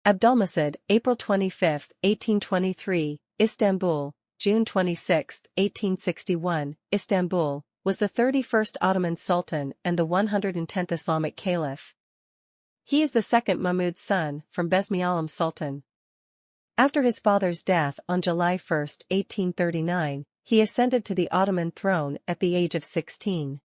Abdulmecid, April 25, 1823, Istanbul, June 26, 1861, Istanbul, was the 31st Ottoman Sultan and the 110th Islamic Caliph. He is the second Mahmud's son from Besmi Sultan. After his father's death on July 1, 1839, he ascended to the Ottoman throne at the age of 16.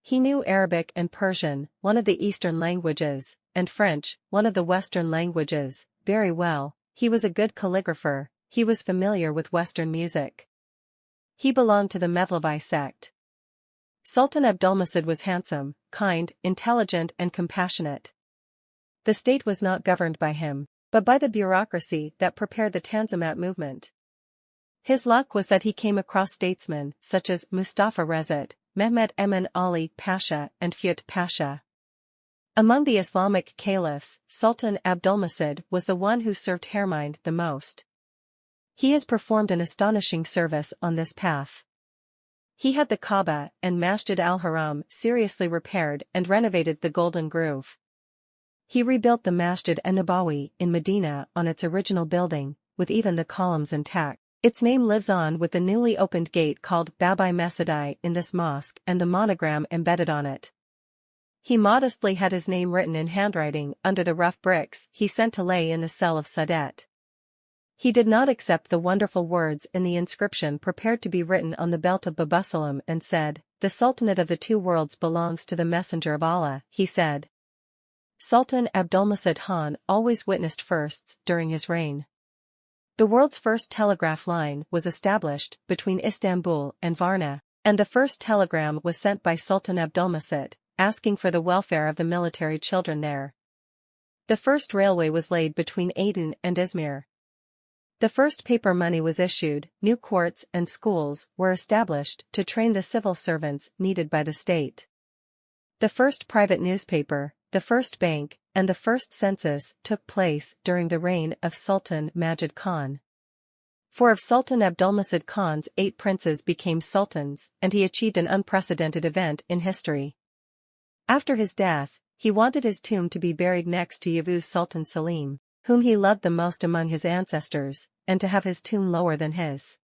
He knew Arabic and Persian, one of the Eastern languages, and French, one of the Western languages, very well. He was a good calligrapher. He was familiar with Western music. He belonged to the Mevlevi sect. Sultan Abdulmecid was handsome, kind, intelligent and compassionate. The state was not governed by him, but by the bureaucracy that prepared the Tanzimat movement. His luck was that he came across statesmen such as Mustafa Rezat, Mehmet Emin Ali Pasha and Fuat Pasha. Among the Islamic caliphs, Sultan Abdulmecid was the one who served Hermind the most. He has performed an astonishing service on this path. He had the Kaaba and Masjid al-Haram seriously repaired and renovated the Golden Groove. He rebuilt the Masjid an-Nabawi in Medina on its original building, with even the columns intact. Its name lives on with the newly opened gate called Babi Mesidi in this mosque and the monogram embedded on it. He modestly had his name written in handwriting under the rough bricks he sent to lay in the cell of Sadet. He did not accept the wonderful words in the inscription prepared to be written on the belt of Babusalam and said, "The Sultanate of the two worlds belongs to the Messenger of Allah," he said. Sultan Abdulmecid Khan always witnessed firsts during his reign. The world's first telegraph line was established between Istanbul and Varna, and the first telegram was sent by Sultan Abdulmecid, asking for the welfare of the military children there. The first railway was laid between Aden and Izmir. The first paper money was issued, new courts and schools were established to train the civil servants needed by the state. The first private newspaper, the first bank, and the first census took place during the reign of Sultan Majid Khan. 4 of Sultan Abdulmecid Khan's 8 princes became sultans, and he achieved an unprecedented event in history. After his death, he wanted his tomb to be buried next to Yavuz Sultan Selim, whom he loved the most among his ancestors, and to have his tomb lower than his.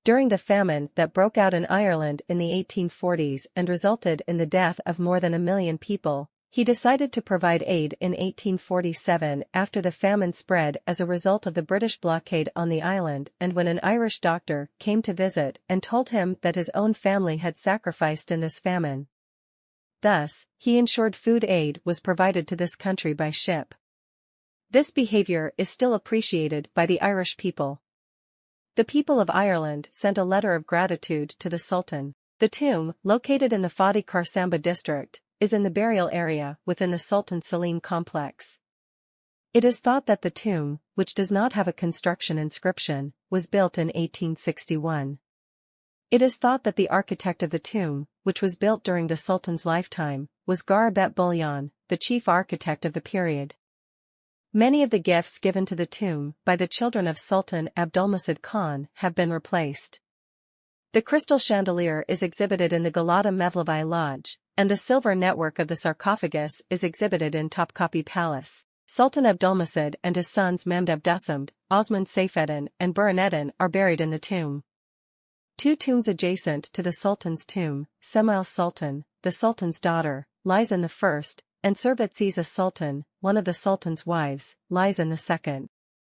During the famine that broke out in Ireland in the 1840s and resulted in the death of more than 1 million people, he decided to provide aid in 1847 after the famine spread as a result of the British blockade on the island and when an Irish doctor came to visit and told him that his own family had sacrificed in this famine. Thus, he ensured food aid was provided to this country by ship. This behavior is still appreciated by the Irish people. The people of Ireland sent a letter of gratitude to the Sultan. The tomb, located in the Fadi Karsamba district, is in the burial area within the Sultan Selim complex. It is thought that the tomb, which does not have a construction inscription, was built in 1861. It is thought that the architect of the tomb, which was built during the Sultan's lifetime, was Garabet Bulyan, the chief architect of the period. Many of the gifts given to the tomb by the children of Sultan Abdulmecid Khan have been replaced. The crystal chandelier is exhibited in the Galata Mevlevi Lodge, and the silver network of the sarcophagus is exhibited in Topkapi Palace. Sultan Abdulmecid and his sons Mehmed Abdussamd, Osman Seyfeddin and Burhaneddin are buried in the tomb. 2 tombs adjacent to the Sultan's tomb, Semail Sultan, the Sultan's daughter, lies in the first, and Servet Siza Sultan, one of the Sultan's wives, lies in the second.